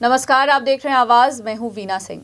नमस्कार, आप देख रहे हैं आवाज। मैं हूं Veena Singh.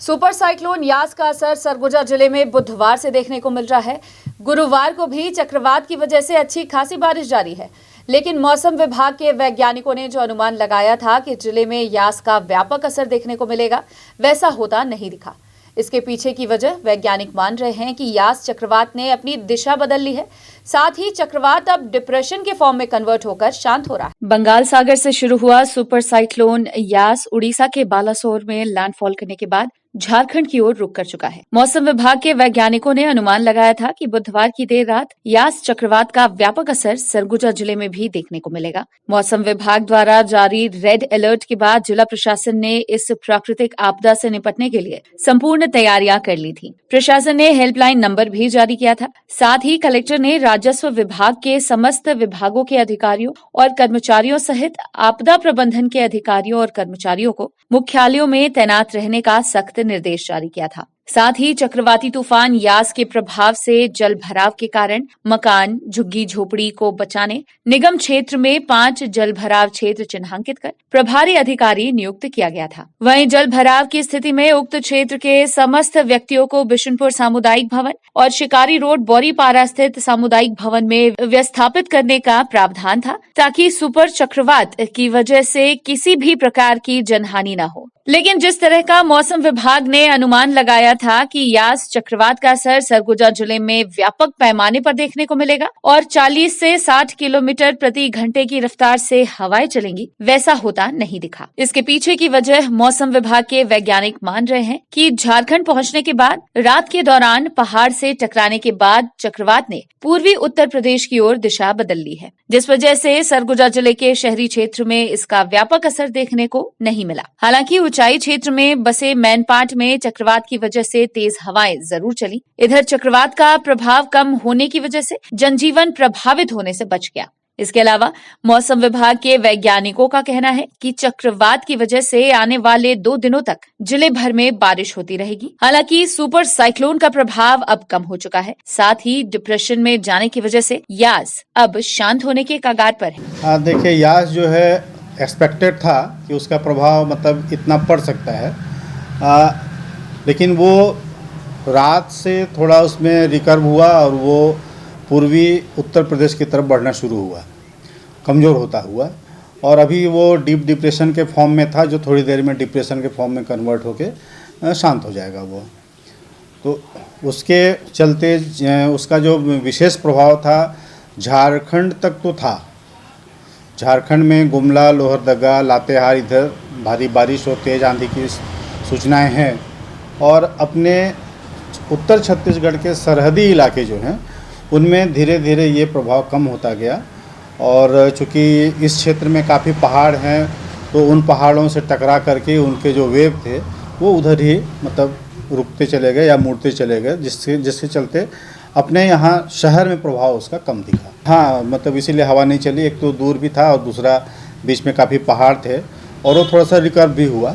Super cyclone Yaas का असर सरगुजा जिले में बुधवार से देखने को मिल रहा है। गुरुवार को भी चक्रवात की वजह से अच्छी खासी बारिश जारी है, लेकिन मौसम विभाग के वैज्ञानिकों ने जो अनुमान लगाया था कि जिले में यास का व्यापक असर देखने को मिलेगा, वैसा होता नहीं दिखा। इसके पीछे की वजह वैज्ञानिक मान रहे हैं कि यास चक्रवात ने अपनी दिशा बदल ली है। साथ ही चक्रवात अब डिप्रेशन के फॉर्म में कन्वर्ट होकर शांत हो रहा है। बंगाल सागर से शुरू हुआ सुपर साइक्लोन यास उड़ीसा के बालासोर में लैंडफॉल करने के बाद झारखंड की ओर रुख कर चुका है। मौसम विभाग के वैज्ञानिकों ने अनुमान लगाया था कि बुधवार की देर रात यास चक्रवात का व्यापक असर सरगुजा जिले में भी देखने को मिलेगा। मौसम विभाग द्वारा जारी रेड अलर्ट के बाद जिला प्रशासन ने इस प्राकृतिक आपदा से निपटने के लिए संपूर्ण तैयारियां कर ली थी। प्रशासन ने हेल्पलाइन नंबर भी जारी किया था। साथ ही कलेक्टर ने राजस्व विभाग के समस्त विभागों के अधिकारियों और कर्मचारियों सहित आपदा प्रबंधन के अधिकारियों और कर्मचारियों को मुख्यालयों में तैनात रहने का सख्त निर्देश जारी किया था। साथ ही चक्रवाती तूफान यास के प्रभाव से जल भराव के कारण मकान, झुग्गी झोपड़ी को बचाने निगम क्षेत्र में 5 जल भराव क्षेत्र चिन्हांकित कर प्रभारी अधिकारी नियुक्त किया गया था। वहीं जल भराव की स्थिति में उक्त क्षेत्र के समस्त व्यक्तियों को बिशुनपुर सामुदायिक भवन और शिकारी रोड बोरीपारा स्थित सामुदायिक भवन में व्यवस्थापित करने का प्रावधान था, ताकि सुपर चक्रवात की वजह से किसी भी प्रकार की जनहानि न हो। लेकिन जिस तरह का मौसम विभाग ने अनुमान लगाया था कि यास चक्रवात का असर सरगुजा जिले में व्यापक पैमाने पर देखने को मिलेगा और 40 से 60 किलोमीटर प्रति घंटे की रफ्तार से हवाएं चलेंगी, वैसा होता नहीं दिखा। इसके पीछे की वजह मौसम विभाग के वैज्ञानिक मान रहे हैं कि झारखंड पहुंचने के बाद रात के दौरान पहाड़ से टकराने के बाद चक्रवात ने पूर्वी उत्तर प्रदेश की ओर दिशा बदल ली है, जिस वजह से सरगुजा जिले के शहरी क्षेत्र में इसका व्यापक असर देखने को नहीं मिला। हालांकि ऊंचाई क्षेत्र में बसे मैनपाट में चक्रवात की वजह से तेज हवाएं जरूर चली। इधर चक्रवात का प्रभाव कम होने की वजह से जनजीवन प्रभावित होने से बच गया। इसके अलावा मौसम विभाग के वैज्ञानिकों का कहना है कि चक्रवात की वजह से आने वाले 2 दिनों तक जिले भर में बारिश होती रहेगी। हालांकि सुपर साइक्लोन का प्रभाव अब कम हो चुका है। साथ ही डिप्रेशन में जाने की वजह से यास अब शांत होने के कगार पर है। देखिए, यास जो है एक्सपेक्टेड था कि उसका प्रभाव मतलब इतना पड़ सकता है, लेकिन वो रात से थोड़ा उसमें रिकर्व हुआ और वो पूर्वी उत्तर प्रदेश की तरफ बढ़ना शुरू हुआ, कमज़ोर होता हुआ, और अभी वो डीप डिप्रेशन के फॉर्म में था, जो थोड़ी देर में डिप्रेशन के फॉर्म में कन्वर्ट होके शांत हो जाएगा वो। तो उसके चलते उसका जो विशेष प्रभाव था झारखंड तक तो था। झारखंड में गुमला, लोहरदगा, लातेहार इधर भारी बारिश और तेज़ आंधी की सूचनाएं हैं, और अपने उत्तर छत्तीसगढ़ के सरहदी इलाके जो हैं उनमें धीरे धीरे ये प्रभाव कम होता गया। और चूँकि इस क्षेत्र में काफ़ी पहाड़ हैं, तो उन पहाड़ों से टकरा करके उनके जो वेव थे वो उधर ही मतलब रुकते चले गए या मुड़ते चले गए, जिसके चलते अपने यहाँ शहर में प्रभाव उसका कम दिखा। हाँ, मतलब इसीलिए हवा नहीं चली। एक तो दूर भी था और दूसरा बीच में काफ़ी पहाड़ थे, और वो थोड़ा सा रिकर्व भी हुआ,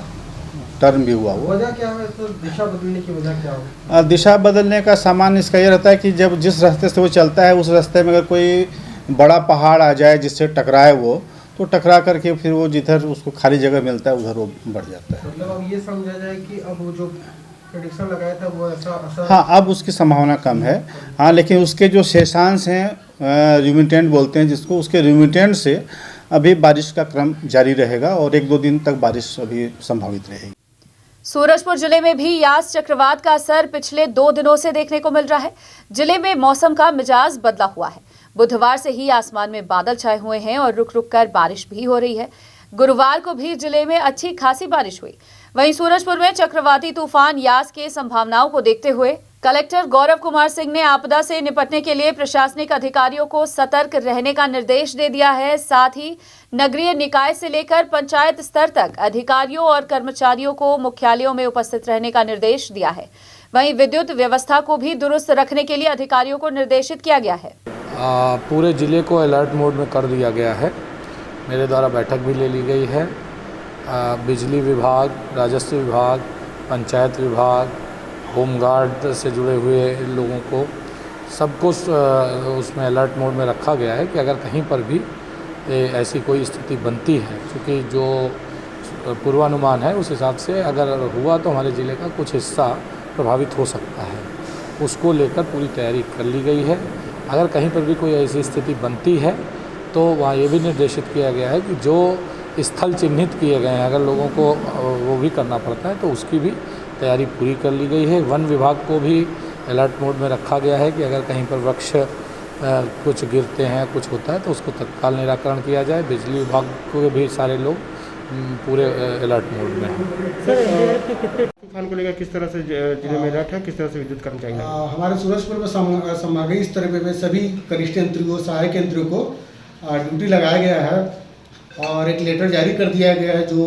टर्न भी हुआ। वो वजह क्या है? तो दिशा बदलने की वजह क्या हो? दिशा बदलने का सामान्य इसका ये रहता है कि जब जिस रास्ते से वो चलता है उस रास्ते में अगर कोई बड़ा पहाड़ आ जाए जिससे टकराए वो, तो टकरा करके फिर वो जिधर उसको खाली जगह मिलता है उधर वो बढ़ जाता है। मतलब अब ये समझा जाए कि अब वो जो प्रेडिक्शन लगाया था वो ऐसा असर, हाँ, अब उसकी संभावना कम है। हाँ, लेकिन उसके जो शेषांश हैं, रिमिटेंट बोलते हैं जिसको, उसके रिमिटेंट से अभी बारिश का क्रम जारी रहेगा और 1-2 दिन तक बारिश अभी संभावित रहेगी। सूरजपुर जिले में भी यास चक्रवात का असर पिछले 2 दिनों से देखने को मिल रहा है। जिले में मौसम का मिजाज बदला हुआ है। बुधवार से ही आसमान में बादल छाए हुए हैं और रुक रुक कर बारिश भी हो रही है। गुरुवार को भी जिले में अच्छी खासी बारिश हुई। वहीं सूरजपुर में चक्रवाती तूफान यास के संभावनाओं को देखते हुए कलेक्टर गौरव कुमार सिंह ने आपदा से निपटने के लिए प्रशासनिक अधिकारियों को सतर्क रहने का निर्देश दे दिया है। साथ ही नगरीय निकाय से लेकर पंचायत स्तर तक अधिकारियों और कर्मचारियों को मुख्यालयों में उपस्थित रहने का निर्देश दिया है। वहीं विद्युत व्यवस्था को भी दुरुस्त रखने के लिए अधिकारियों को निर्देशित किया गया है। पूरे जिले को अलर्ट मोड में कर दिया गया है। मेरे द्वारा बैठक भी ले ली गई है। बिजली विभाग, राजस्व विभाग, पंचायत विभाग, होमगार्ड से जुड़े हुए लोगों को सबको उसमें अलर्ट मोड में रखा गया है कि अगर कहीं पर भी ऐसी कोई स्थिति बनती है, क्योंकि जो पूर्वानुमान है उस हिसाब से अगर हुआ तो हमारे ज़िले का कुछ हिस्सा प्रभावित हो सकता है। उसको लेकर पूरी तैयारी कर ली गई है। अगर कहीं पर भी कोई ऐसी स्थिति बनती है तो वहाँ ये भी निर्देशित किया गया है कि जो स्थल चिन्हित किए गए हैं अगर लोगों को वो भी करना पड़ता है तो उसकी भी तैयारी पूरी कर ली गई है। वन विभाग को भी अलर्ट मोड में रखा गया है कि अगर कहीं पर वृक्ष कुछ गिरते हैं कुछ होता है तो उसको तत्काल निराकरण किया जाए। बिजली विभाग को भी सारे लोग पूरे अलर्ट मोड में हैं। तूफान को लेकर किस तरह से जिले में अलर्ट है, किस तरह से विद्युत कर्मचारी हैं? हमारे सूरजपुर में संभागीय स्तर पे सभी कनिष्ठ यंत्रियों सहायक यंत्रियों को ड्यूटी लगाया गया है और एक लेटर जारी कर दिया गया है जो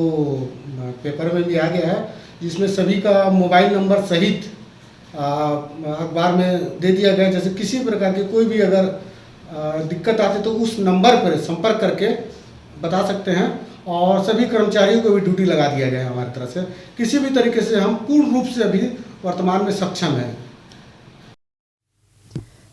पेपर में भी आ गया है, जिसमें सभी का मोबाइल नंबर सहित अखबार में दे दिया गया है। जैसे किसी प्रकार की कोई भी अगर दिक्कत आती तो उस नंबर पर संपर्क करके बता सकते हैं और सभी कर्मचारियों को भी ड्यूटी लगा दिया गया है हमारी तरफ से। किसी भी तरीके से हम पूर्ण रूप से अभी वर्तमान में सक्षम हैं।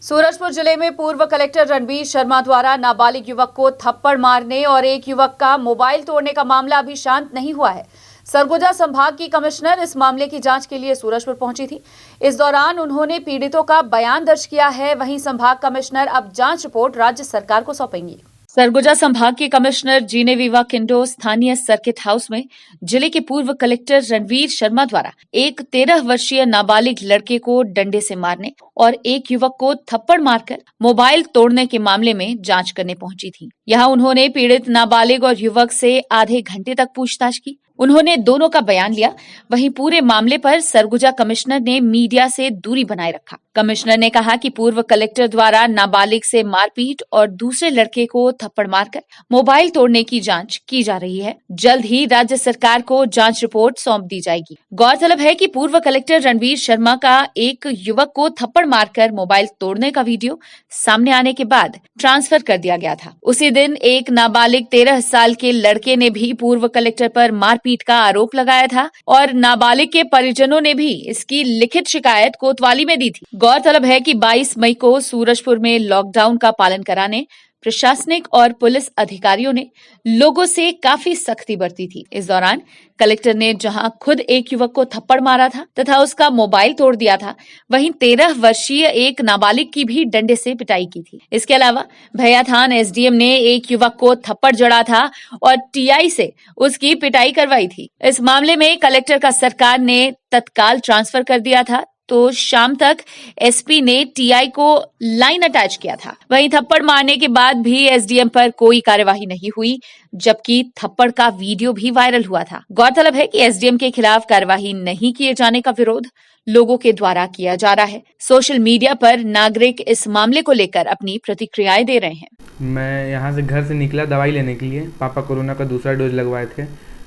सूरजपुर जिले में पूर्व कलेक्टर रणवीर शर्मा द्वारा नाबालिग युवक को थप्पड़ मारने और एक युवक का मोबाइल तोड़ने का मामला अभी शांत नहीं हुआ है। सरगुजा संभाग की कमिश्नर इस मामले की जांच के लिए सूरजपुर पहुंची थी। इस दौरान उन्होंने पीड़ितों का बयान दर्ज किया है। वहीं संभाग कमिश्नर अब जांच रिपोर्ट राज्य सरकार को सौंपेंगी। सरगुजा संभाग के कमिश्नर जीनेविवा किंडो स्थानीय सर्किट हाउस में जिले के पूर्व कलेक्टर रणवीर शर्मा द्वारा एक 13 वर्षीय नाबालिग लड़के को डंडे से मारने और एक युवक को थप्पड़ मारकर मोबाइल तोड़ने के मामले में जांच करने पहुंची थी। यहां उन्होंने पीड़ित नाबालिग और युवक से आधे घंटे तक पूछताछ की। उन्होंने दोनों का बयान लिया। वहीं पूरे मामले पर सरगुजा कमिश्नर ने मीडिया से दूरी बनाए रखा। कमिश्नर ने कहा कि पूर्व कलेक्टर द्वारा नाबालिग से मारपीट और दूसरे लड़के को थप्पड़ मारकर मोबाइल तोड़ने की जांच की जा रही है। जल्द ही राज्य सरकार को जांच रिपोर्ट सौंप दी जाएगी। गौरतलब है कि पूर्व कलेक्टर रणवीर शर्मा का एक युवक को थप्पड़ मारकर मोबाइल तोड़ने का वीडियो सामने आने के बाद ट्रांसफर कर दिया गया था। उसी दिन एक नाबालिग 13 साल के लड़के ने भी पूर्व कलेक्टर पर मारपीट का आरोप लगाया था और नाबालिग के परिजनों ने भी इसकी लिखित शिकायत कोतवाली में दी थी। गौरतलब है कि 22 मई को सूरजपुर में लॉकडाउन का पालन कराने प्रशासनिक और पुलिस अधिकारियों ने लोगों से काफी सख्ती बरती थी। इस दौरान कलेक्टर ने जहां खुद एक युवक को थप्पड़ मारा था तथा उसका मोबाइल तोड़ दिया था, वहीं 13 वर्षीय एक नाबालिग की भी डंडे से पिटाई की थी। इसके अलावा भैयाथान एसडीएम ने एक युवक को थप्पड़ जड़ा था और टीआई से उसकी पिटाई करवाई थी। इस मामले में कलेक्टर का सरकार ने तत्काल ट्रांसफर कर दिया था तो शाम तक एसपी ने टीआई को लाइन अटैच किया था। वहीं थप्पड़ मारने के बाद भी एसडीएम पर कोई कार्यवाही नहीं हुई, जबकि थप्पड़ का वीडियो भी वायरल हुआ था। गौरतलब है कि एसडीएम के खिलाफ कार्यवाही नहीं किए जाने का विरोध लोगों के द्वारा किया जा रहा है। सोशल मीडिया पर नागरिक इस मामले को लेकर अपनी प्रतिक्रियाएं दे रहे हैं। मैं यहाँ से घर से निकला दवाई लेने के लिए। पापा कोरोना का दूसरा डोज लगवाए थे,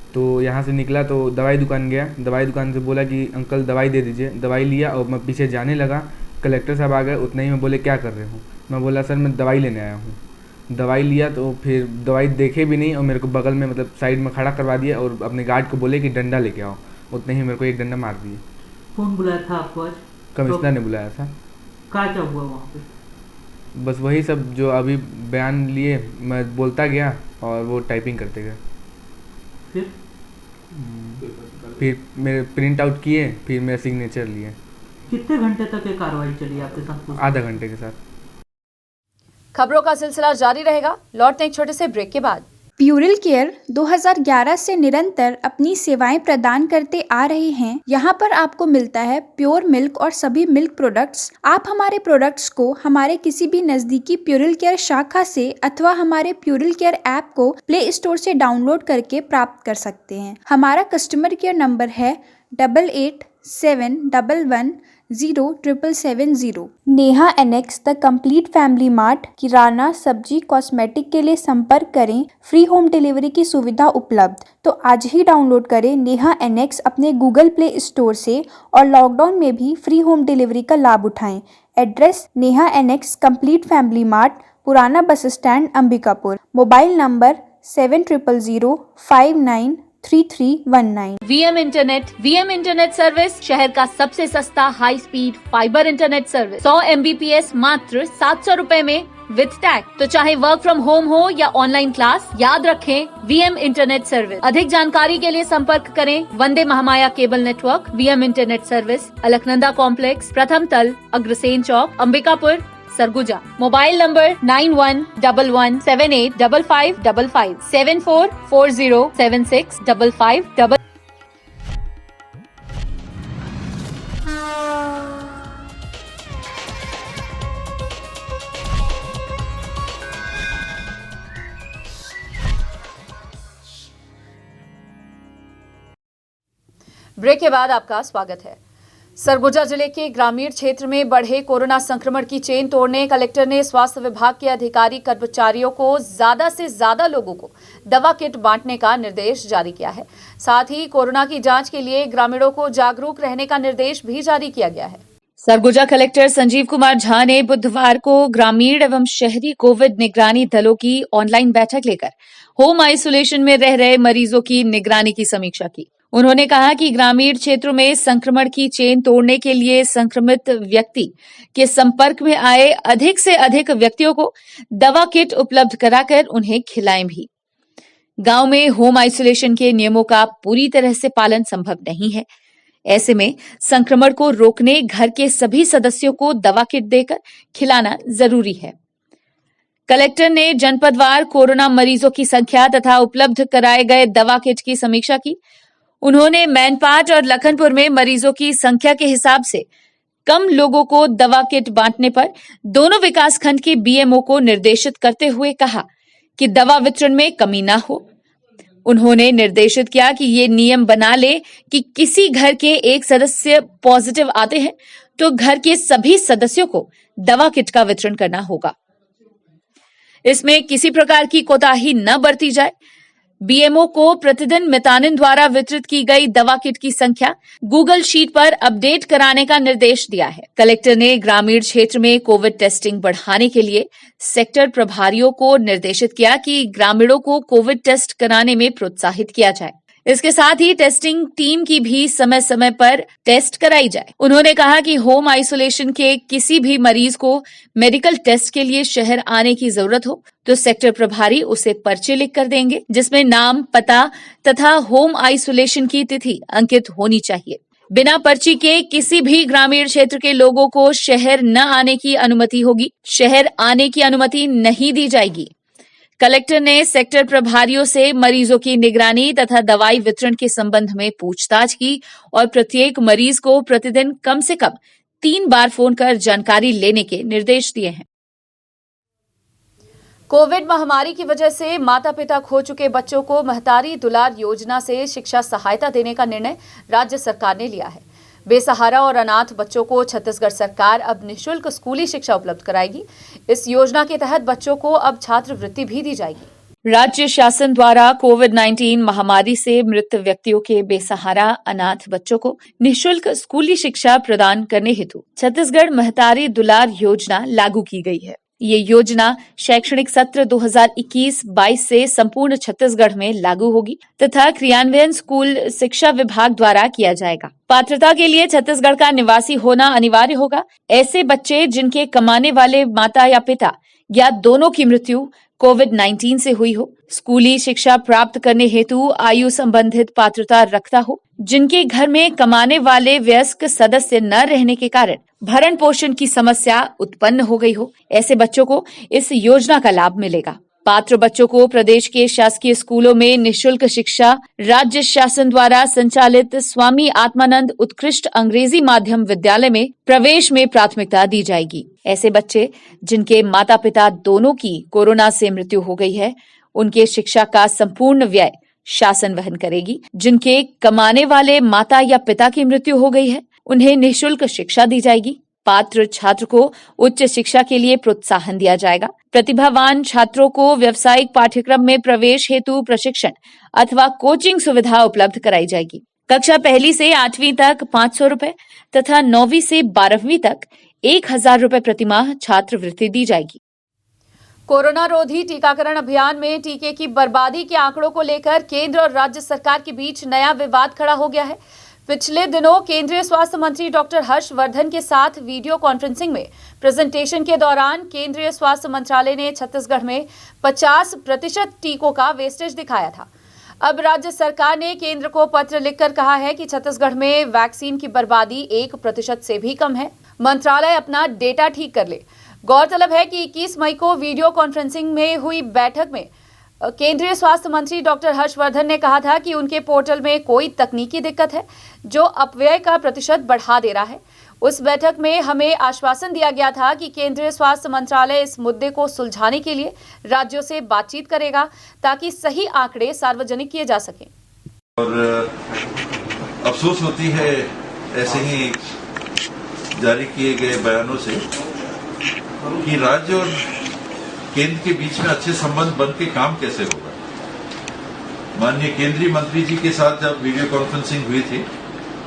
तो यहाँ से निकला तो दवाई दुकान गया। दवाई दुकान से बोला कि अंकल दवाई दे दीजिए। दवाई लिया और मैं पीछे जाने लगा। कलेक्टर साहब आ गए। उतना ही में बोले क्या कर रहे हो? मैं बोला सर मैं दवाई लेने आया हूँ। दवाई लिया तो फिर दवाई देखे भी नहीं और मेरे को बगल में मतलब साइड में खड़ा करवा दिया और अपने गार्ड को बोले कि डंडा लेके आओ। उतने ही मेरे को एक डंडा मार दिए। कौन बुलाया था आपको आज? कमिश्नर ने बुलाया था। क्या हुआ वहाँ पे? बस वही सब जो अभी बयान लिए मैं बोलता गया और वो टाइपिंग करते गए। फिर मेरे प्रिंट आउट किए, फिर मेरा सिग्नेचर लिए। कितने घंटे तक ये कार्रवाई चली आपके साथ? आधा घंटे के साथ। खबरों का सिलसिला जारी रहेगा। लौटते हैं एक छोटे से ब्रेक के बाद। प्यूरिल केयर 2011 से निरंतर अपनी सेवाएं प्रदान करते आ रहे हैं। यहाँ पर आपको मिलता है प्योर मिल्क और सभी मिल्क प्रोडक्ट्स। आप हमारे प्रोडक्ट्स को हमारे किसी भी नजदीकी प्यूरिल केयर शाखा से अथवा हमारे प्यूरिल केयर ऐप को प्ले स्टोर से डाउनलोड करके प्राप्त कर सकते हैं। हमारा कस्टमर केयर नंबर है 8871110770। Neha annex the complete family mart, किराना, सब्जी, कॉस्मेटिक के लिए संपर्क करें। फ्री होम डिलीवरी की सुविधा उपलब्ध। तो आज ही डाउनलोड करें नेहा एनेक्स अपने गूगल प्ले स्टोर से और लॉकडाउन में भी फ्री होम डिलीवरी का लाभ उठाएं। Address Neha annex complete family mart, पुराना bus stand, Ambikapur. Mobile number 700593 3319। VM internet service शहर का सबसे सस्ता high speed fibre internet service 100 Mbps मात्र 700 रुपए में विद टैग। तो चाहे वर्क फ्रॉम होम हो या ऑनलाइन क्लास, याद रखें VM इंटरनेट सर्विस। अधिक जानकारी के लिए संपर्क करें Vande Mahamaya cable network. VM internet service, Alaknanda complex, प्रथम तल, Agrasen Chowk, Ambikapur, Surguja. Mobile number 9111785555 7440765555। Break के बाद आपका स्वागत है। सरगुजा जिले के ग्रामीण क्षेत्र में बढ़े कोरोना संक्रमण की चेन तोड़ने कलेक्टर ने स्वास्थ्य विभाग के अधिकारी कर्मचारियों को ज्यादा से ज्यादा लोगों को दवा किट बांटने का निर्देश जारी किया है। साथ ही कोरोना की जांच के लिए ग्रामीणों को जागरूक रहने का निर्देश भी जारी किया गया है। सरगुजा कलेक्टर संजीव कुमार झा ने बुधवार को ग्रामीण एवं शहरी कोविड निगरानी दलों की ऑनलाइन बैठक लेकर होम आइसोलेशन में रह रहे मरीजों की निगरानी की समीक्षा की। उन्होंने कहा कि ग्रामीण क्षेत्रों में संक्रमण की चेन तोड़ने के लिए संक्रमित व्यक्ति के संपर्क में आए अधिक से अधिक व्यक्तियों को दवा किट उपलब्ध कराकर उन्हें खिलाएं भी। गांव में होम आइसोलेशन के नियमों का पूरी तरह से पालन संभव नहीं है। ऐसे में संक्रमण को रोकने घर के सभी सदस्यों को दवा किट देकर खिलाना जरूरी है। कलेक्टर ने जनपदवार कोरोना मरीजों की संख्या तथा उपलब्ध कराए गए दवा किट की समीक्षा की। उन्होंने मैनपाट और लखनपुर में मरीजों की संख्या के हिसाब से कम लोगों को दवा किट बांटने पर दोनों विकासखंड के BMO को निर्देशित करते हुए कहा कि दवा वितरण में कमी न हो। उन्होंने निर्देशित किया कि ये नियम बना ले कि किसी घर के एक सदस्य पॉजिटिव आते हैं तो घर के सभी सदस्यों को दवा किट का वितरण करना होगा। इसमें किसी प्रकार की कोताही न बरती जाए। BMO को प्रतिदिन मितानिन द्वारा वितरित की गई दवा किट की संख्या गूगल शीट पर अपडेट कराने का निर्देश दिया है। कलेक्टर ने ग्रामीण क्षेत्र में कोविड टेस्टिंग बढ़ाने के लिए सेक्टर प्रभारियों को निर्देशित किया कि ग्रामीणों को कोविड टेस्ट कराने में प्रोत्साहित किया जाए। इसके साथ ही टेस्टिंग टीम की भी समय समय पर टेस्ट कराई जाए। उन्होंने कहा कि होम आइसोलेशन के किसी भी मरीज को मेडिकल टेस्ट के लिए शहर आने की जरूरत हो तो सेक्टर प्रभारी उसे पर्चे लिख कर देंगे, जिसमें नाम, पता तथा होम आइसोलेशन की तिथि अंकित होनी चाहिए। बिना पर्ची के किसी भी ग्रामीण क्षेत्र के लोगों को शहर न आने की अनुमति होगी। शहर आने की अनुमति नहीं दी जाएगी। कलेक्टर ने सेक्टर प्रभारियों से मरीजों की निगरानी तथा दवाई वितरण के संबंध में पूछताछ की और प्रत्येक मरीज को प्रतिदिन कम से कम 3 बार फोन कर जानकारी लेने के निर्देश दिए हैं। कोविड महामारी की वजह से माता पिता खो चुके बच्चों को महतारी दुलार योजना से शिक्षा सहायता देने का निर्णय राज्य सरकार ने लिया है। बेसहारा और अनाथ बच्चों को छत्तीसगढ़ सरकार अब निःशुल्क स्कूली शिक्षा उपलब्ध कराएगी। इस योजना के तहत बच्चों को अब छात्रवृत्ति भी दी जाएगी। राज्य शासन द्वारा कोविड-19 महामारी से मृत व्यक्तियों के बेसहारा अनाथ बच्चों को निःशुल्क स्कूली शिक्षा प्रदान करने हेतु छत्तीसगढ़ महतारी दुलार योजना लागू की गई है। ये योजना शैक्षणिक सत्र 2021-22 से संपूर्ण छत्तीसगढ़ में लागू होगी तथा क्रियान्वयन स्कूल शिक्षा विभाग द्वारा किया जाएगा। पात्रता के लिए छत्तीसगढ़ का निवासी होना अनिवार्य होगा। ऐसे बच्चे जिनके कमाने वाले माता या पिता या दोनों की मृत्यु कोविड-19 से हुई हो, स्कूली शिक्षा प्राप्त करने हेतु आयु संबंधित पात्रता रखता हो, जिनके घर में कमाने वाले वयस्क सदस्य न रहने के कारण भरण पोषण की समस्या उत्पन्न हो गई हो, ऐसे बच्चों को इस योजना का लाभ मिलेगा। पात्र बच्चों को प्रदेश के शासकीय स्कूलों में निःशुल्क शिक्षा राज्य शासन द्वारा संचालित स्वामी आत्मानंद उत्कृष्ट अंग्रेजी माध्यम विद्यालय में प्रवेश में प्राथमिकता दी जाएगी। ऐसे बच्चे जिनके माता पिता दोनों की कोरोना से मृत्यु हो गई है, उनके शिक्षा का संपूर्ण व्यय शासन वहन करेगी। जिनके कमाने वाले माता या पिता की मृत्यु हो गई है, उन्हें निःशुल्क शिक्षा दी जाएगी। पात्र छात्र को उच्च शिक्षा के लिए प्रोत्साहन दिया जाएगा। प्रतिभावान छात्रों को व्यावसायिक पाठ्यक्रम में प्रवेश हेतु प्रशिक्षण अथवा कोचिंग सुविधा उपलब्ध कराई जाएगी। कक्षा 1 से 8वीं तक 500 रुपए तथा 9वीं से 12वीं तक 1000 रुपए प्रतिमाह छात्रवृत्ति दी जाएगी। कोरोना रोधी टीकाकरण अभियान में टीके की बर्बादी के आंकड़ों को लेकर केंद्र और राज्य सरकार के बीच नया विवाद खड़ा हो गया है। पिछले दिनों केंद्रीय स्वास्थ्य मंत्री डॉक्टर हर्षवर्धन के साथ वीडियो कॉन्फ्रेंसिंग में प्रेजेंटेशन के दौरान केंद्रीय स्वास्थ्य मंत्रालय ने छत्तीसगढ़ में 50% टीकों का वेस्टेज दिखाया था। अब राज्य सरकार ने केंद्र को पत्र लिखकर कहा है कि छत्तीसगढ़ में वैक्सीन की बर्बादी 1% से भी कम है। मंत्रालय अपना डेटा ठीक कर ले। गौरतलब है कि 21 मई को वीडियो कॉन्फ्रेंसिंग में हुई बैठक में केंद्रीय स्वास्थ्य मंत्री डॉक्टर हर्षवर्धन ने कहा था कि उनके पोर्टल में कोई तकनीकी दिक्कत है जो अपव्यय का प्रतिशत बढ़ा दे रहा है। उस बैठक में हमें आश्वासन दिया गया था कि केंद्रीय स्वास्थ्य मंत्रालय इस मुद्दे को सुलझाने के लिए राज्यों से बातचीत करेगा ताकि सही आंकड़े सार्वजनिक किए जा सकें। और अफसोस होती है ऐसे ही जारी किए गए बयानों से कि राज्य और केंद्र के बीच में अच्छे संबंध बन के काम कैसे होगा। माननीय केंद्रीय मंत्री जी के साथ जब वीडियो कॉन्फ्रेंसिंग हुई थी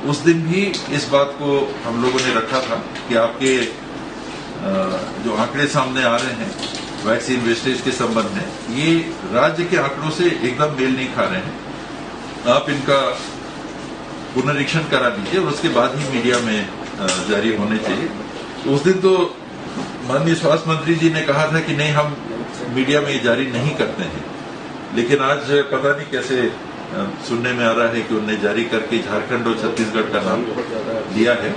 उस दिन भी इस बात को हम लोगों ने रखा था कि आपके जो आंकड़े सामने आ रहे हैं वैक्सीन वेस्टेज के संबंध में, ये राज्य के आंकड़ों से एकदम मेल नहीं खा रहे हैं। आप इनका पुनरीक्षण करा लीजिए और उसके बाद ही मीडिया में जारी होने चाहिए। उस दिन तो माननीय स्वास्थ्य मंत्री जी ने कहा था कि नहीं, हम मीडिया में जारी नहीं करते हैं, लेकिन आज पता नहीं कैसे सुनने में आ रहा है कि उन्होंने जारी करके झारखंड और छत्तीसगढ़ का नाम दिया है।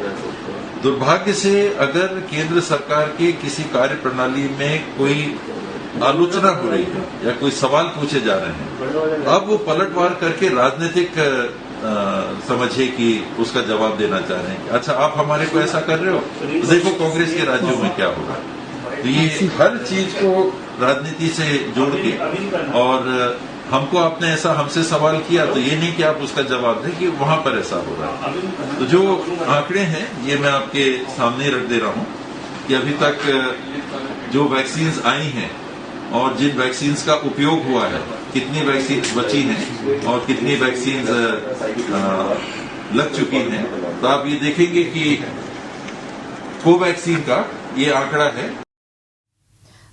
दुर्भाग्य से अगर केंद्र सरकार के किसी कार्य प्रणाली में कोई आलोचना हो रही है या कोई सवाल पूछे जा रहे हैं, अब वो पलटवार करके राजनीतिक समझिए कि उसका जवाब देना चाह रहे हैं। अच्छा, आप हमारे को ऐसा कर रहे हो, तो देखो कांग्रेस के राज्यों में क्या होगा। तो ये हर चीज को राजनीति से जोड़ के, और हमको आपने ऐसा हमसे सवाल किया तो ये नहीं कि आप उसका जवाब दें कि वहां पर ऐसा हो रहा है। तो जो आंकड़े हैं ये मैं आपके सामने रख दे रहा हूं कि अभी तक जो वैक्सीन आई हैं और जिन वैक्सीन का उपयोग हुआ है, कितनी वैक्सीन बची हैं और कितनी वैक्सीन लग चुकी हैं, तो आप ये देखेंगे कि कोवैक्सीन का ये आंकड़ा है।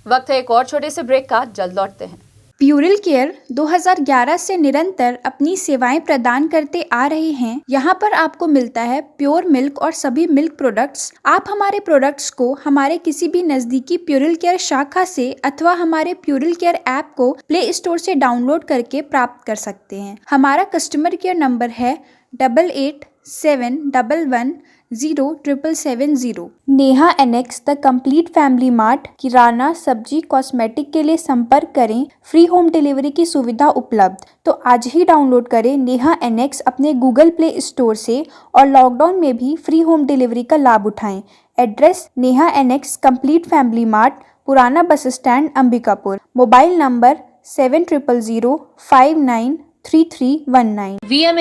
वक्त है एक और छोटे से ब्रेक का, जल्द लौटते हैं। प्यूरिल केयर 2011 से निरंतर अपनी सेवाएं प्रदान करते आ रहे हैं। यहाँ पर आपको मिलता है प्योर मिल्क और सभी मिल्क प्रोडक्ट्स। आप हमारे प्रोडक्ट्स को हमारे किसी भी नजदीकी प्यूरिल केयर शाखा से अथवा हमारे प्यूरिल केयर ऐप को प्ले स्टोर से डाउनलोड करके प्राप्त कर सकते हैं। हमारा कस्टमर केयर नंबर है 8871110770। Neha annex the complete family mart, किराना, सब्जी, कॉस्मेटिक के लिए संपर्क करें। फ्री होम डिलीवरी की सुविधा उपलब्ध। तो आज ही डाउनलोड करें नेहा एनेक्स अपने गूगल प्ले स्टोर से और लॉकडाउन में भी फ्री होम डिलीवरी का लाभ उठाएं। Address Neha annex complete family mart, पुराना bus stand, Ambikapur. Mobile number 7000593319। VM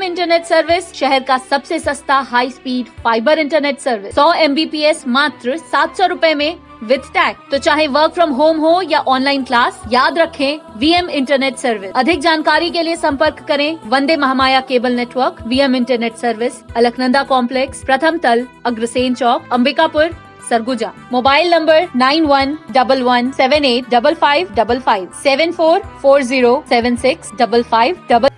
internet service शहर का सबसे सस्ता high speed fibre internet service. 100 MBPS मात्र 700 रुपए में विद टैग। तो चाहे वर्क फ्रॉम होम हो या ऑनलाइन क्लास, याद रखें वीएम इंटरनेट सर्विस। अधिक जानकारी के लिए संपर्क करें Vande Mahamaya cable network. VM internet service, Alaknanda complex, प्रथम तल, Agrasen Chowk, Ambikapur, Surguja. Mobile number 9111785555 7440765555।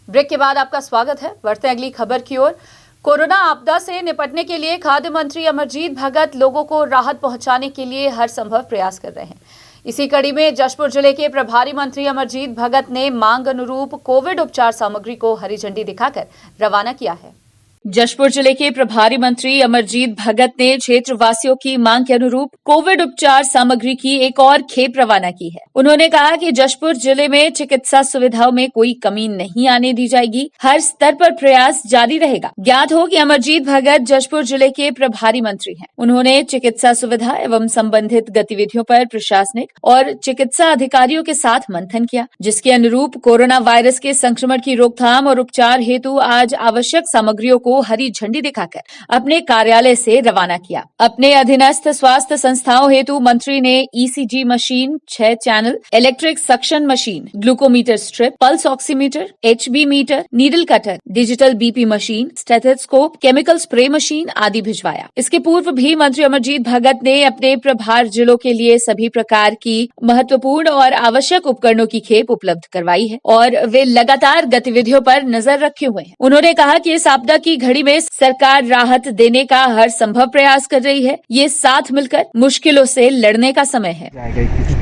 Break के बाद आपका स्वागत है। बढ़ते हैं अगली खबर की ओर। कोरोना आपदा से निपटने के लिए खाद्य मंत्री अमरजीत भगत लोगों को राहत पहुंचाने के लिए हर संभव प्रयास कर रहे हैं। इसी कड़ी में जशपुर जिले के प्रभारी मंत्री अमरजीत भगत ने मांग अनुरूप कोविड उपचार सामग्री को हरी झंडी दिखाकर रवाना किया है। जशपुर जिले के प्रभारी मंत्री अमरजीत भगत ने क्षेत्र वासियों की मांग के अनुरूप कोविड उपचार सामग्री की एक और खेप रवाना की है। उन्होंने कहा कि जशपुर जिले में चिकित्सा सुविधाओं में कोई कमी नहीं आने दी जाएगी। हर स्तर पर प्रयास जारी रहेगा। ज्ञात हो कि अमरजीत भगत जशपुर जिले के प्रभारी मंत्री हैं। उन्होंने चिकित्सा सुविधा एवं संबंधित गतिविधियों पर प्रशासनिक और चिकित्सा अधिकारियों के साथ मंथन किया, जिसके अनुरूप कोरोना वायरस के संक्रमण की रोकथाम और उपचार हेतु आज आवश्यक सामग्रियों को को हरी झंडी दिखाकर अपने कार्यालय से रवाना किया। अपने अधीनस्थ स्वास्थ्य संस्थाओं हेतु मंत्री ने ECG machine, 6 channel, electric suction machine, glucometer strip, pulse oximeter, HB meter, needle cutter, digital BP machine, stethoscope, chemical spray machine आदि भिजवाया। इसके पूर्व भी मंत्री अमरजीत भगत ने अपने प्रभार जिलों के लिए सभी प्रकार की महत्वपूर्ण और आवश्यक उपकरणों की खेप उपलब्ध करवाई है और वे लगातार गतिविधियों पर नजर रखे हुए हैं। उन्होंने कहा कि इस आपदा की घड़ी में सरकार राहत देने का हर संभव प्रयास कर रही है। ये साथ मिलकर मुश्किलों से लड़ने का समय है।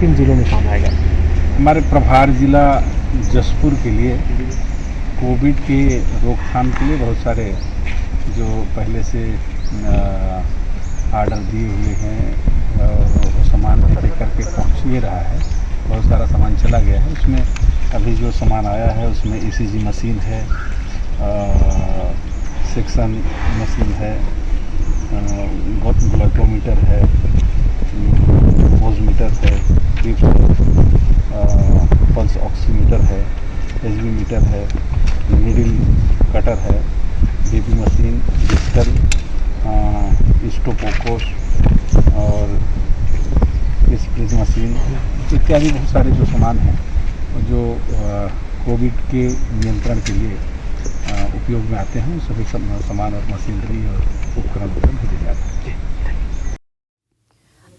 किन जिलों में काम आएगा? हमारे प्रभार जिला जसपुर के लिए कोविड के रोकथाम के लिए बहुत सारे जो पहले से आर्डर दिए हुए हैं वो सामान भी करके पहुँच ही रहा है। बहुत सारा सामान चला गया है। उसमें अभी जो सामान आया है उसमें ECG मशीन है, सेक्शन मशीन है, ग्लूकोमीटर है, ओज़मीटर है, पल्स ऑक्सीमीटर है, HB मीटर है, नीडल कटर है, BP मशीन, डिजिटल स्टोपोकोस और स्प्रिज मशीन इत्यादि बहुत सारे जो सामान हैं जो कोविड के नियंत्रण के लिए उपयोग में आते हैं, सभी सामान और मशीनरी और उपकरण भेजे जाते हैं।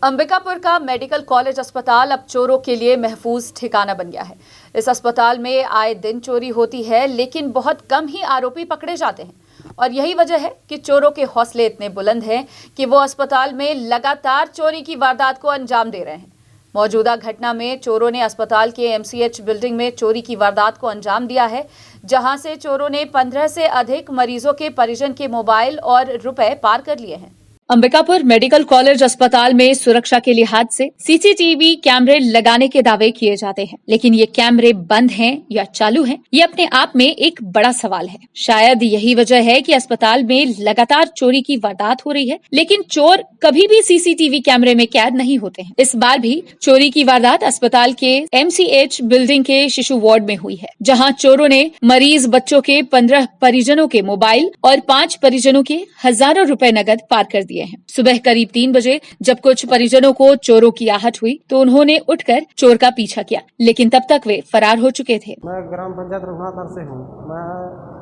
अंबिकापुर का मेडिकल कॉलेज अस्पताल अब चोरों के लिए महफूज ठिकाना बन गया है। इस अस्पताल में आए दिन चोरी होती है, लेकिन बहुत कम ही आरोपी पकड़े जाते हैं और यही वजह है कि चोरों के हौसले इतने बुलंद हैं कि वो अस्पताल में लगातार चोरी की वारदात को अंजाम दे रहे हैं। मौजूदा घटना में चोरों ने अस्पताल के MCH बिल्डिंग में चोरी की वारदात को अंजाम दिया है, जहां से चोरों ने 15 से अधिक मरीजों के परिजन के मोबाइल और रुपए पार कर लिए हैं। अंबिकापुर मेडिकल कॉलेज अस्पताल में सुरक्षा के लिहाज से CCTV कैमरे लगाने के दावे किए जाते हैं, लेकिन ये कैमरे बंद हैं या चालू हैं, ये अपने आप में एक बड़ा सवाल है। शायद यही वजह है कि अस्पताल में लगातार चोरी की वारदात हो रही है, लेकिन चोर कभी भी CCTV कैमरे में कैद नहीं होते हैं। इस बार भी चोरी की वारदात अस्पताल के MCH बिल्डिंग के शिशु वार्ड में हुई है, जहाँ चोरों ने मरीज बच्चों के 15 परिजनों के मोबाइल और 5 परिजनों के हजारों रुपए नकद पार कर दिए हैं। सुबह करीब 3 बजे जब कुछ परिजनों को चोरों की आहट हुई तो उन्होंने उठकर चोर का पीछा किया, लेकिन तब तक वे फरार हो चुके थे। मैं ग्राम पंचायत रघुनाथनगर से हूँ। मैं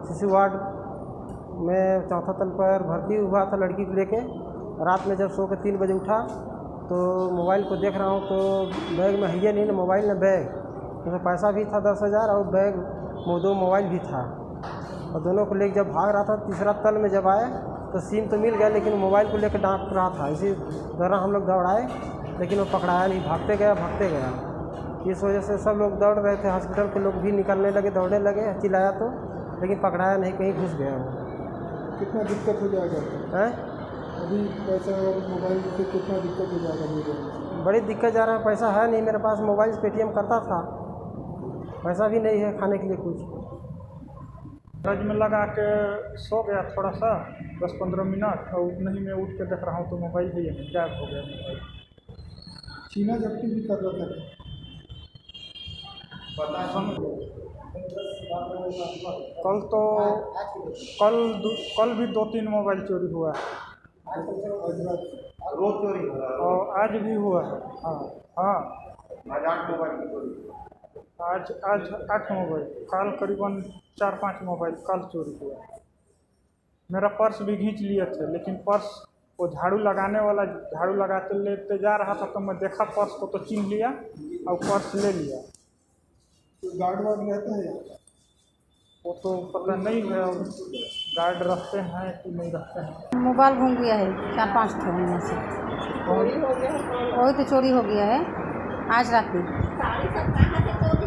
शिशु वार्ड में 4था तल पर भर्ती हुआ था लड़की को लेके। रात में जब सो के 3 बजे उठा तो मोबाइल को देख रहा हूँ तो बैग में है नहीं, ना मोबाइल ना बैग। तो पैसा भी था 10,000 और बैग 2 मोबाइल भी था और दोनों को लेकर जब भाग रहा था 3रा तल में जब आए तो सिम तो मिल गया, लेकिन मोबाइल को लेकर डांट रहा था। इसी दौरान हम लोग दौड़ाए, लेकिन वो पकड़ाया नहीं। भागते गया। इस वजह से सब लोग दौड़ रहे थे। हॉस्पिटल के लोग भी निकलने लगे, दौड़ने लगे, चिल्लाया तो, लेकिन पकड़ाया नहीं, कहीं घुस गया वो। कितना दिक्कत हो जाएगा हैं? अभी पैसा और मोबाइल से कितना दिक्कत हो जाएगा? बड़ी दिक्कत जा रहा है। पैसा है नहीं मेरे पास। मोबाइल से पेटीएम करता था, पैसा भी नहीं है खाने के लिए कुछ। फ्रिज में लगा के सो गया थोड़ा सा 10-15 मिनट और नहीं मैं उठ के देख रहा हूँ तो मोबाइल भी गायब हो गया। मोबाइल छीना झपटी भी कर रहा था। कल भी 2-3 मोबाइल चोरी हुआ है। रोज चोरी हो रहा है और आज भी हुआ है। हाँ आज 8 मोबाइल की चोरी। आज 8 मोबाइल, कल करीबन 4-5 मोबाइल कल चोरी हुआ। मेरा पर्स भी खींच लिए थे, लेकिन पर्स वो झाड़ू लगाने वाला झाड़ू लगाते लेते जा रहा था तो मैं देखा पर्स को तो छीन लिया और पर्स ले लिया। तो गार्ड वार्ड रहता है? वो तो पता नहीं है, गार्ड रखते हैं कि नहीं रखते हैं। मोबाइल घूम गया है 4-5 ठो में से। वही तो चोरी हो गया है आज रात में।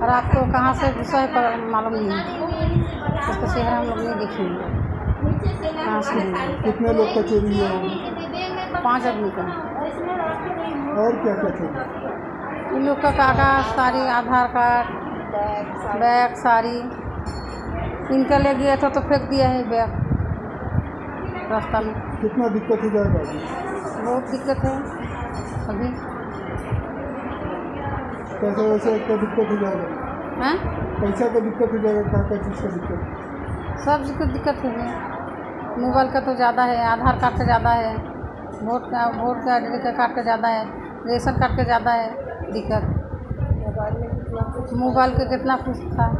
और आपको कहाँ से घुसा है पर मालूम नहीं है, उसका चेहरा हम लोग नहीं देखेंगे कहाँ से। कितने लोग का चोरी हुआ? 5 आदमी का। और क्या क्या चोरी? इन लोग का कागज, सारी, आधार कार्ड, बैग, सारी इनका ले गया था तो फेंक दिया है बैग रास्ता में। कितना दिक्कत हो जाएगा अभी? बहुत दिक्कत है अभी। पैसा वैसा का दिक्कत हो जाएगा? हैं? पैसा का दिक्कत हो जाएगा? क्या क्या चीज़ का दिक्कत? सब चीज़ का दिक्कत है। मोबाइल का तो ज़्यादा है, आधार कार्ड का ज़्यादा है, वोट का आइडेंटिटी कार्ड का ज़्यादा है, रेशन कार्ड का ज़्यादा है दिक्कत। मोबाइल का कितना कुछ था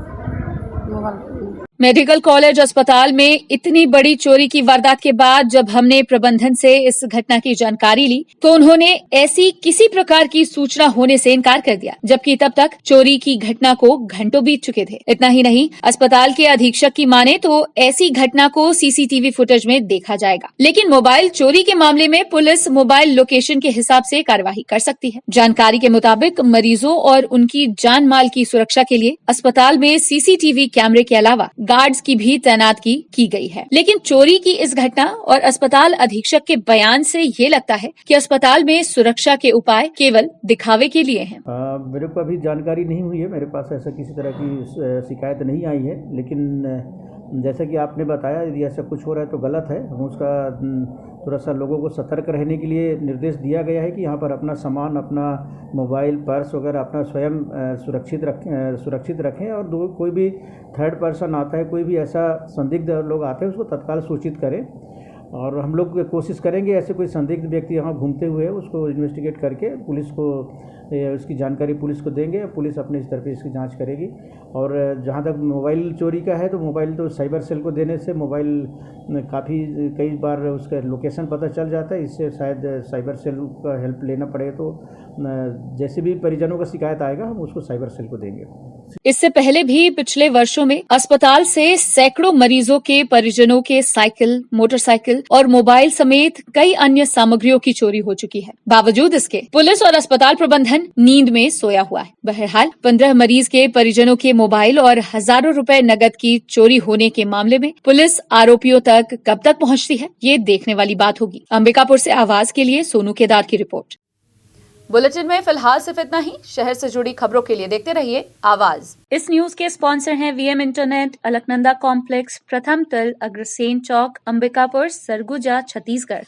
मोबाइल। मेडिकल कॉलेज अस्पताल में इतनी बड़ी चोरी की वारदात के बाद जब हमने प्रबंधन से इस घटना की जानकारी ली तो उन्होंने ऐसी किसी प्रकार की सूचना होने से इनकार कर दिया, जबकि तब तक चोरी की घटना को घंटों बीत चुके थे। इतना ही नहीं, अस्पताल के अधीक्षक की माने तो ऐसी घटना को सीसीटीवी फुटेज में देखा जाएगा, लेकिन मोबाइल चोरी के मामले में पुलिस मोबाइल लोकेशन के हिसाब से कार्यवाही कर सकती है। जानकारी के मुताबिक मरीजों और उनकी जान माल की सुरक्षा के लिए अस्पताल में सीसीटीवी कैमरे के अलावा गार्ड्स की भी तैनाती की गई है। लेकिन चोरी की इस घटना और अस्पताल अधीक्षक के बयान से ये लगता है कि अस्पताल में सुरक्षा के उपाय केवल दिखावे के लिए हैं। मेरे को अभी जानकारी नहीं हुई है, मेरे पास ऐसा किसी तरह की शिकायत नहीं आई है, लेकिन जैसा कि आपने बताया यदि ऐसा कुछ हो रहा है तो गलत है। हम उसका थोड़ा सा लोगों को सतर्क रहने के लिए निर्देश दिया गया है कि यहाँ पर अपना सामान, अपना मोबाइल, पर्स वगैरह अपना स्वयं सुरक्षित रखें और कोई भी थर्ड पर्सन आता है, कोई भी ऐसा संदिग्ध लोग आते हैं उसको तत्काल सूचित करें। और हम लोग कोशिश करेंगे ऐसे कोई संदिग्ध व्यक्ति यहाँ घूमते हुए उसको इन्वेस्टिगेट करके पुलिस को उसकी जानकारी पुलिस को देंगे। पुलिस अपने स्तर पे इसकी जांच करेगी। और जहाँ तक मोबाइल चोरी का है तो मोबाइल तो साइबर सेल को देने से मोबाइल कई बार उसका लोकेशन पता चल जाता है। इससे शायद साइबर सेल का हेल्प लेना पड़े तो जैसे भी परिजनों का शिकायत आएगा हम उसको साइबर सेल को देंगे। इससे पहले भी पिछले वर्षों में अस्पताल से सैकड़ों मरीजों के परिजनों के साइकिल, मोटरसाइकिल और मोबाइल समेत कई अन्य सामग्रियों की चोरी हो चुकी है। बावजूद इसके पुलिस और अस्पताल प्रबंधन नींद में सोया हुआ है। बहरहाल 15 मरीज के परिजनों के मोबाइल और हजारों रुपए नकद की चोरी होने के मामले में पुलिस आरोपियों तक कब तक पहुंचती है, ये देखने वाली बात होगी। अंबिकापुर से आवाज के लिए सोनू केदार की रिपोर्ट। बुलेटिन में फिलहाल सिर्फ इतना ही। शहर से जुड़ी खबरों के लिए देखते रहिए आवाज। इस न्यूज के स्पॉन्सर हैं वीएम इंटरनेट, अलकनंदा कॉम्प्लेक्स, प्रथम तल, अग्रसेन चौक, अंबिकापुर, सरगुजा, छत्तीसगढ़।